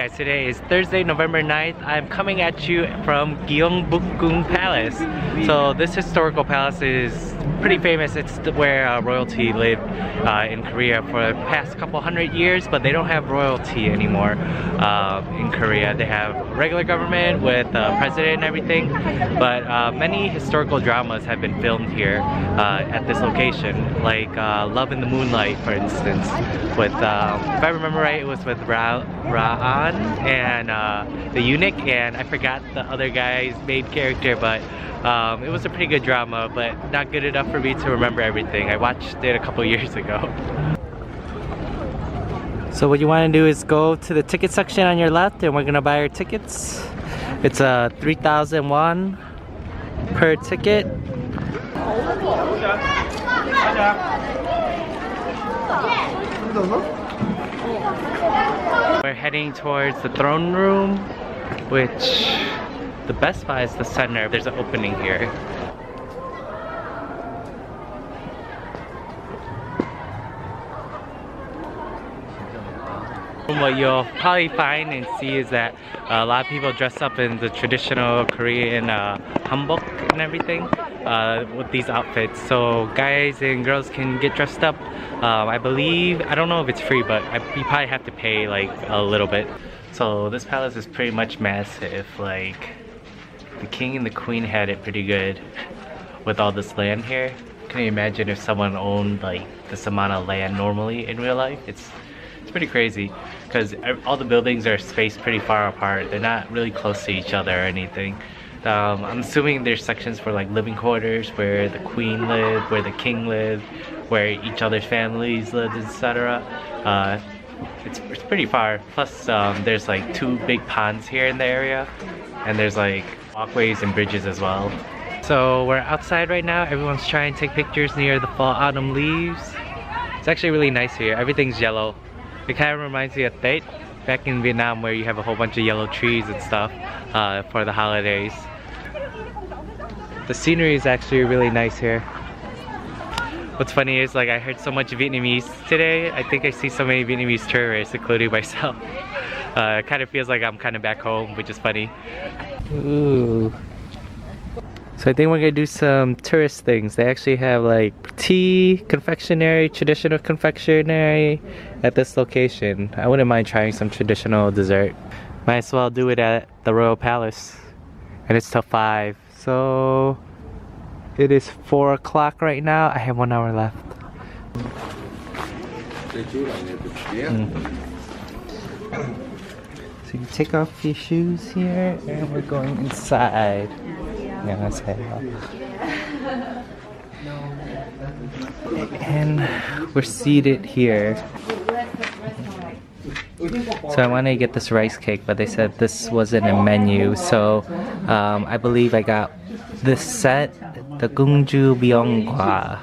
guys, today is Thursday, November 9th. I'm coming at you from Gyeongbokgung Palace. So this historical palace is pretty famous. It's where royalty lived in Korea for the past couple hundred years, but they don't have royalty anymore in Korea. They have regular government with president and everything, but many historical dramas have been filmed here at this location, like Love in the Moonlight, for instance, with, if I remember right, it was with Ra'an and the eunuch, and I forgot the other guy's main character, but it was a pretty good drama, but not good enough for me to remember everything. I watched it a couple years ago. So what you want to do is go to the ticket section on your left, and we're gonna buy our tickets. It's 3,000 won per ticket. We're heading towards the throne room, which the best spot is the center. There's an opening here. What you'll probably find and see is that a lot of people dress up in the traditional Korean hanbok and everything with these outfits. So guys and girls can get dressed up. I believe, I don't know if it's free, but you probably have to pay like a little bit. So this palace is pretty much massive. Like, the king and the queen had it pretty good with all this land here. Can you imagine if someone owned like this amount of land normally in real life? It's pretty crazy because all the buildings are spaced pretty far apart. They're not really close to each other or anything. I'm assuming there's sections for like living quarters where the queen lived, where the king lived, where each other's families lived, etc. It's pretty far. Plus there's like 2 big ponds here in the area, and there's like walkways and bridges as well. So we're outside right now. Everyone's trying to take pictures near the fall autumn leaves. It's actually really nice here. Everything's yellow. It kind of reminds me of Tết back in Vietnam, where you have a whole bunch of yellow trees and stuff for the holidays. The scenery is actually really nice here. What's funny is, like, I heard so much Vietnamese today. I think I see so many Vietnamese tourists, including myself. It kind of feels like I'm kind of back home, which is funny. Ooh. So I think we're gonna do some tourist things. They actually have like tea, confectionery, traditional confectionery at this location. I wouldn't mind trying some traditional dessert. Might as well do it at the Royal Palace. And it's till 5. So it is 4 o'clock right now. I have 1 hour left. So you take off your shoes here, and we're going inside. And we're seated here. So I wanted to get this rice cake, but they said this wasn't a menu. So I believe I got this set, the Gyeongbokgung.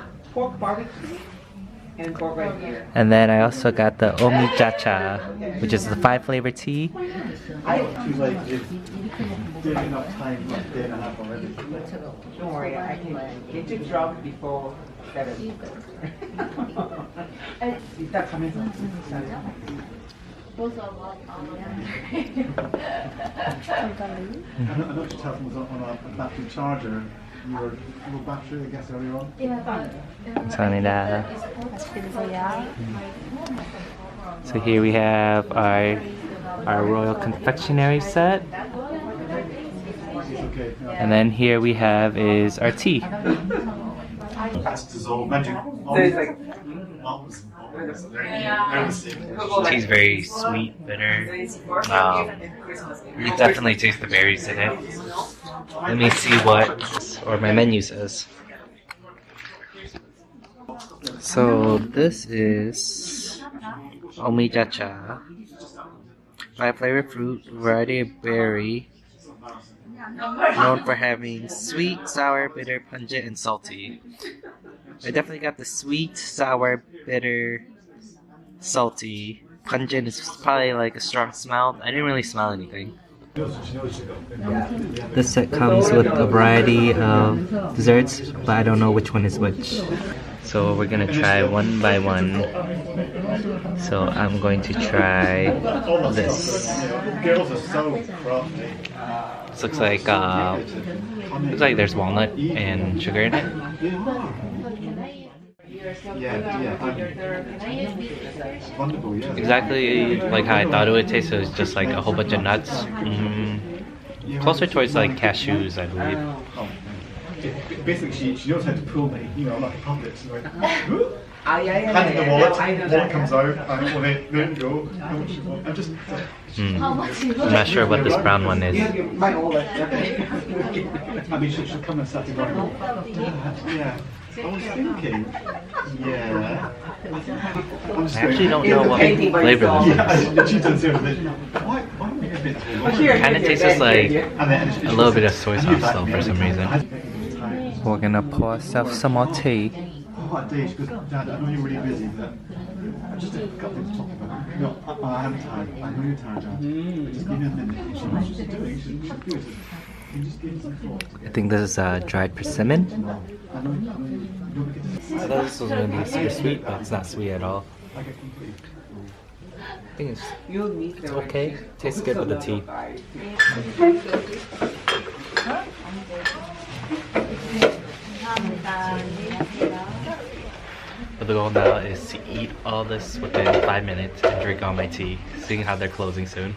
And then I also got the omijacha, which is the 5 flavor tea. Don't worry, I can get you dropped before 7. I know you tell them was on a battery charger. Your battery, I guess, earlier on? 감사합니다. So here we have our royal confectionery set. And then here we have is our tea. Tea's very sweet, bitter. You definitely taste the berries in it. Let me see what my menu says. So this is omijacha, 5 flavor fruit, variety of berry, known for having sweet, sour, bitter, pungent, and salty. I definitely got the sweet, sour, bitter, salty. Pungent is probably like a strong smell. I didn't really smell anything. This set comes with a variety of desserts, but I don't know which one is which. So we're gonna try one by one. So I'm going to try this. Girls are so crafty. This looks like there's walnut and sugar in it. Yeah. Wonderful, yeah. Exactly like how I thought it would taste. So it's just like a whole bunch of nuts. Closer towards like cashews, I believe. Basically, she knows how to pull me, you know, like a puppet. So like, hand in the Yeah, wallet, I know wallet comes out, and well, there you go. How much you want? I'm just. I'm not sure what this brown one is. My wallet. I mean, she'll come and start to run. Yeah. I was thinking. Yeah. I'm just I actually don't know what flavor this is. Yeah, she does everything. Why don't we get a bit too Kind of tastes just like a little bit of soy sauce though for some reason. We're gonna pour ourselves some more tea. Hot day, she goes, Dad, I know you're really busy, but just a couple things to talk about. No, I am tired. I know you're tired, Dad. But just give me a minute. She knows what she's doing. She's good. Can you just give me some thought? I think this is dried persimmon. No, I know you don't get to I thought this was gonna be super sweet, but it's not sweet at all. I get completely. I think it's okay. Tastes good with the tea. But the goal now is to eat all this within 5 minutes and drink all my tea, seeing how they're closing soon.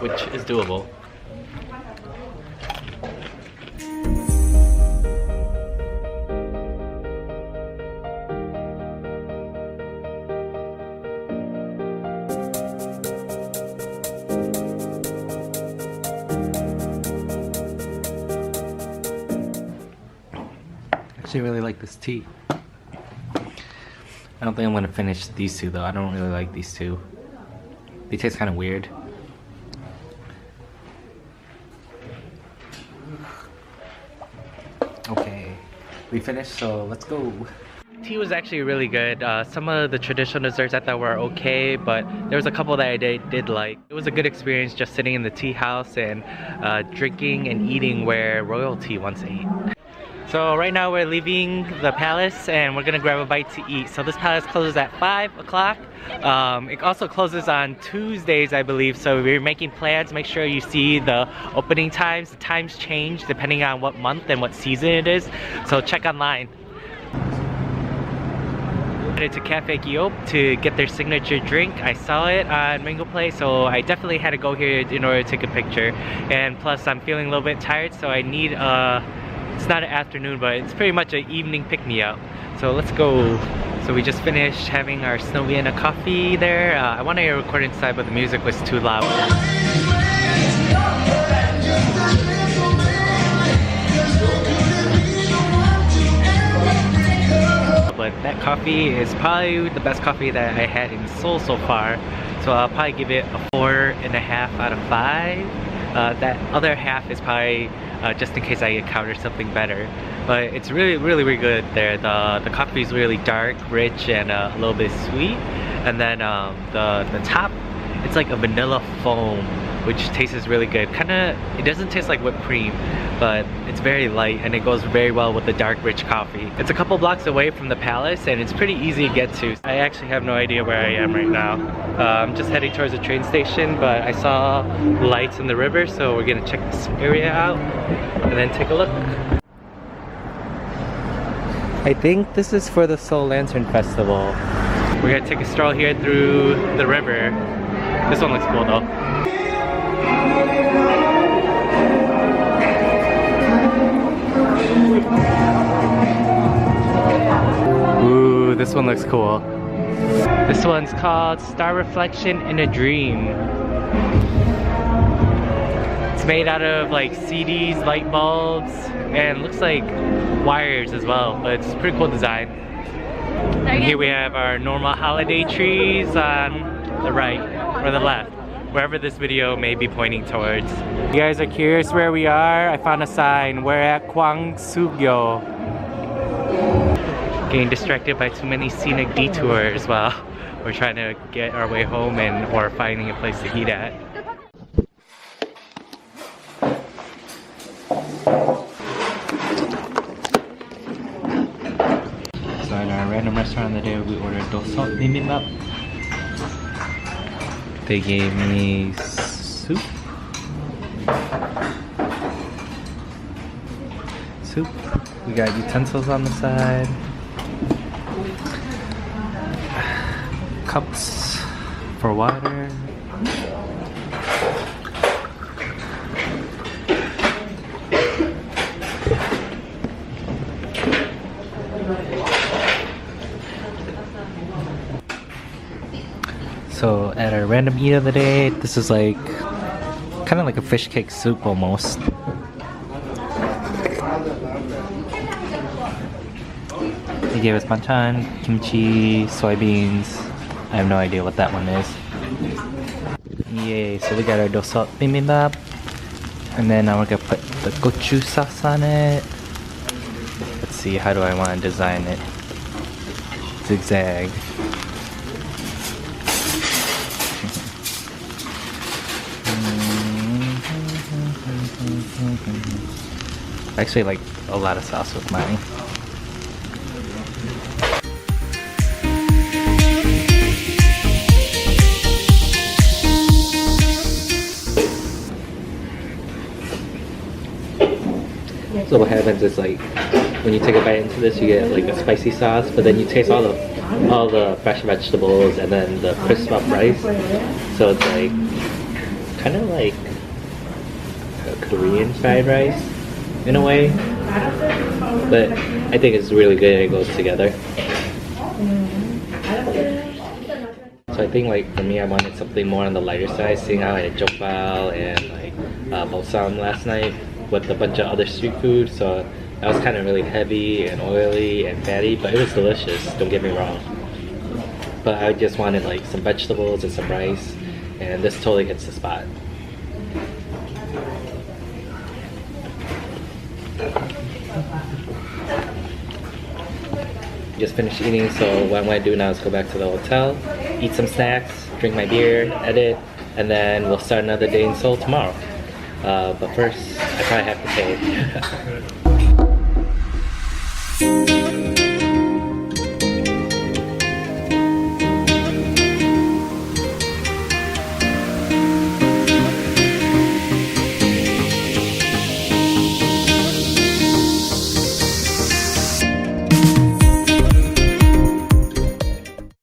Which is doable. I actually really like this tea. I don't think I'm gonna finish these two though. I don't really like these two. They taste kind of weird. Okay, we finished, so let's go. Tea was actually really good. Some of the traditional desserts I thought were okay, but there was a couple that I did like. It was a good experience just sitting in the tea house and drinking and eating where royalty once ate. So right now we're leaving the palace and we're gonna grab a bite to eat. So this palace closes at 5 o'clock. It also closes on Tuesdays, I believe, so we're making plans. Make sure you see the opening times. The times change depending on what month and what season it is, so check online. Headed to Coffee Gieop to get their signature drink. I saw it on Mango Play, so I definitely had to go here in order to take a picture. And plus I'm feeling a little bit tired, so I need it's not an afternoon, but it's pretty much an evening pick-me-up. So let's go. So we just finished having our Snow Vienna coffee there. I wanted to record inside, but the music was too loud. But that coffee is probably the best coffee that I had in Seoul so far. So I'll probably give it a 4.5 out of 5. That other half is probably just in case I encounter something better. But it's really good there. The coffee is really dark, rich, and a little bit sweet. And then the top, it's like a vanilla foam, which tastes really good. It doesn't taste like whipped cream, but it's very light and it goes very well with the dark, rich coffee. It's a couple blocks away from the palace and it's pretty easy to get to. I actually have no idea where I am right now. I'm just heading towards the train station, but I saw lights in the river, so we're gonna check this area out and then take a look. I think this is for the Seoul Lantern Festival. We're gonna take a stroll here through the river. This one looks cool though. Ooh, this one looks cool. This one's called Star Reflection in a Dream. It's made out of like CDs, light bulbs, and looks like wires as well, but it's a pretty cool design. And here we have our normal holiday trees on the right or the left, wherever this video may be pointing towards. If you guys are curious where we are, I found a sign. We're at Gyeongbokgung. Getting distracted by too many scenic detours while we're trying to get our way home or finding a place to eat at. random restaurant the day we ordered dosok bibimbap. They gave me soup. We got utensils on the side. Cups for water. So at our random eat of the day, this is like kind of like a fish cake soup almost. They gave us banchan, kimchi, soybeans. I have no idea what that one is. Yay, so we got our dosok bibimbap. And then now we're gonna put the gochu sauce on it. Let's see, how do I want to design it? Zigzag. I actually like a lot of sauce with mine. So what happens is like when you take a bite into this, you get like a spicy sauce, but then you taste all the fresh vegetables and then the crisp up rice. So it's like kind of like a Korean fried rice in a way, but I think it's really good and it goes together. So I think like for me, I wanted something more on the lighter side, seeing how I had jokbal and like balsam last night with a bunch of other street food. So that was kind of really heavy and oily and fatty, but it was delicious, don't get me wrong. But I just wanted like some vegetables and some rice, and this totally hits the spot. Just finished eating, so what I'm going to do now is go back to the hotel, eat some snacks, drink my beer, edit, and then we'll start another day in Seoul tomorrow. But first, I probably have to pay.